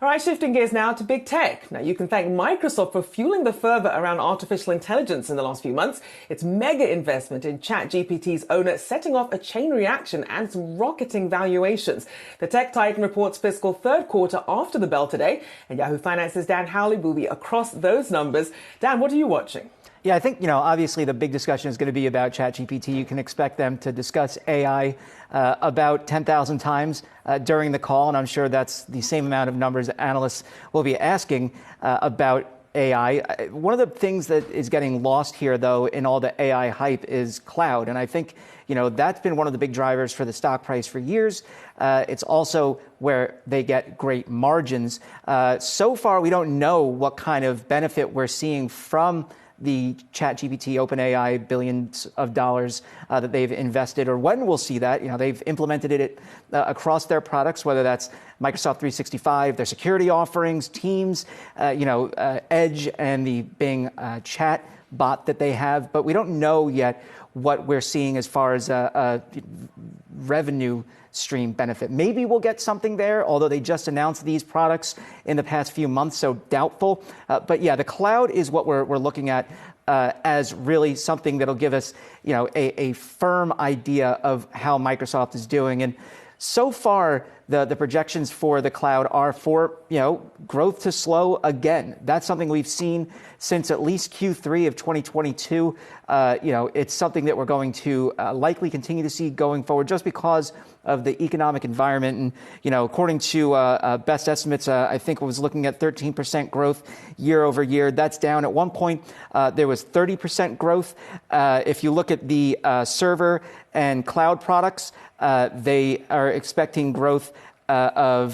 All right, shifting gears now to big tech. Now, you can thank Microsoft for fueling the fervor around artificial intelligence in the last few months. Its mega investment in ChatGPT's owner setting off a chain reaction and some rocketing valuations. The tech titan reports fiscal third quarter after the bell today, and Yahoo Finance's Dan Howley will be across those numbers. Dan, what are you watching? Yeah, I think, obviously the big discussion is going to be about ChatGPT. You can expect them to discuss AI about 10,000 times during the call, and I'm sure that's the same amount of numbers that analysts will be asking about AI. One of the things that is getting lost here, though, in all the AI hype is cloud, and I think that's been one of the big drivers for the stock price for years. It's also where they get great margins. So far, we don't know what kind of benefit we're seeing from the ChatGPT OpenAI billions of dollars that they've invested, or when we'll see that. They've implemented it across their products, whether that's Microsoft 365, their security offerings, Teams, Edge, and the Bing chat bot that they have. But we don't know yet what we're seeing as far as a revenue stream benefit. Maybe we'll get something there, although they just announced these products in the past few months, so doubtful. But yeah, the cloud is what we're looking at as really something that'll give us, a firm idea of how Microsoft is doing. And so far, the projections for the cloud are for, growth to slow again. That's something we've seen since at least Q3 of 2022. It's something that we're going to likely continue to see going forward just because of the economic environment. And, according to best estimates, I think I was looking at 13% growth year over year. That's down. At one point, there was 30% growth. If you look at the server and cloud products, they are expecting growth or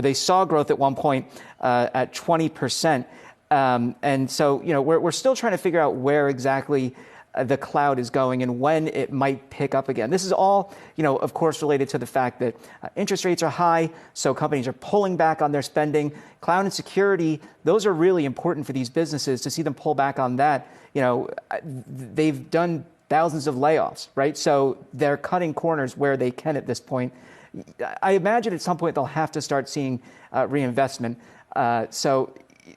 they saw growth at one point at 20%. And so, we're still trying to figure out where exactly the cloud is going and when it might pick up again. This is all, of course, related to the fact that interest rates are high, so companies are pulling back on their spending. Cloud and security, those are really important for these businesses. To see them pull back on that, they've done thousands of layoffs, right? So they're cutting corners where they can at this point. I imagine at some point they'll have to start seeing reinvestment. So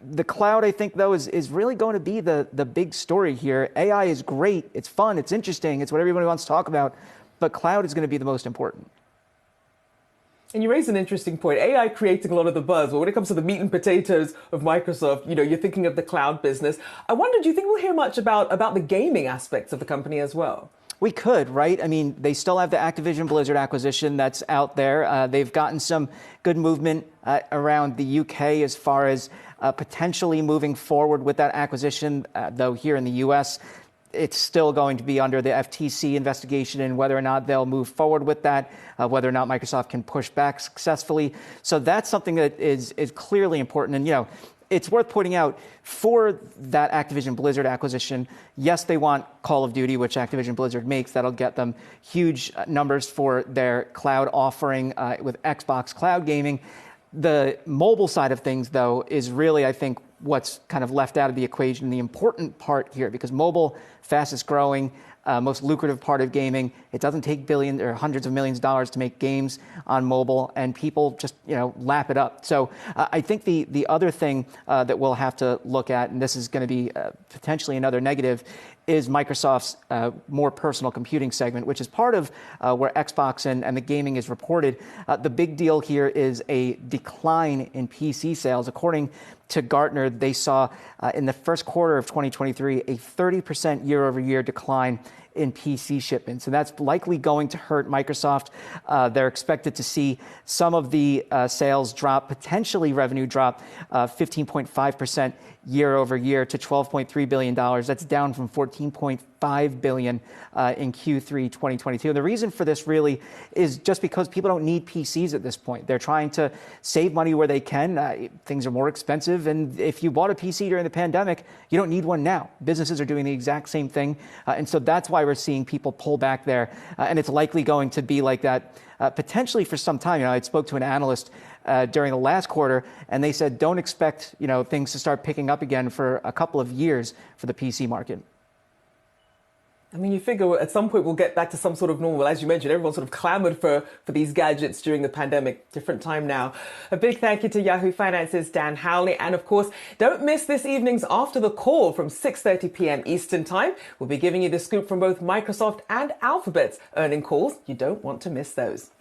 the cloud, I think, though, is really going to be the big story here. AI is great. It's fun. It's interesting. It's what everybody wants to talk about. But cloud is going to be the most important. And you raise an interesting point. AI creating a lot of the buzz. But when it comes to the meat and potatoes of Microsoft, you're thinking of the cloud business. I wonder, do you think we'll hear much about the gaming aspects of the company as well? We could, right? I mean, they still have the Activision Blizzard acquisition that's out there. They've gotten some good movement around the UK as far as potentially moving forward with that acquisition, though here in the US, it's still going to be under the FTC investigation and whether or not they'll move forward with that, whether or not Microsoft can push back successfully. So that's something that is clearly important. And, it's worth pointing out for that Activision Blizzard acquisition, yes, they want Call of Duty, which Activision Blizzard makes. That'll get them huge numbers for their cloud offering with Xbox Cloud Gaming. The mobile side of things, though, is really, I think, what's kind of left out of the equation, the important part here, because mobile, fastest growing, most lucrative part of gaming. It doesn't take billions or hundreds of millions of dollars to make games on mobile, and people just, lap it up. So I think the other thing that we'll have to look at, and this is going to be potentially another negative, is Microsoft's more personal computing segment, which is part of where Xbox and the gaming is reported. The big deal here is a decline in PC sales. According to Gartner, they saw in the first quarter of 2023 a 30% year-over-year decline in PC shipments. And that's likely going to hurt Microsoft. They're expected to see some of the sales drop, potentially revenue drop 15.5% year over year to $12.3 billion. That's down from $14.5 billion in Q3 2022. And the reason for this really is just because people don't need PCs at this point. They're trying to save money where they can. Things are more expensive. And if you bought a PC during the pandemic, you don't need one now. Businesses are doing the exact same thing. And so that's why we're seeing people pull back there. And it's likely going to be like that potentially for some time. I spoke to an analyst during the last quarter, and they said don't expect things to start picking up again for a couple of years for the PC market. I mean, you figure at some point we'll get back to some sort of normal. As you mentioned, everyone sort of clamored for these gadgets during the pandemic. Different time now. A big thank you to Yahoo Finance's Dan Howley. And of course, don't miss this evening's After the Call from 6:30 p.m. Eastern Time. We'll be giving you the scoop from both Microsoft and Alphabet's earning calls. You don't want to miss those.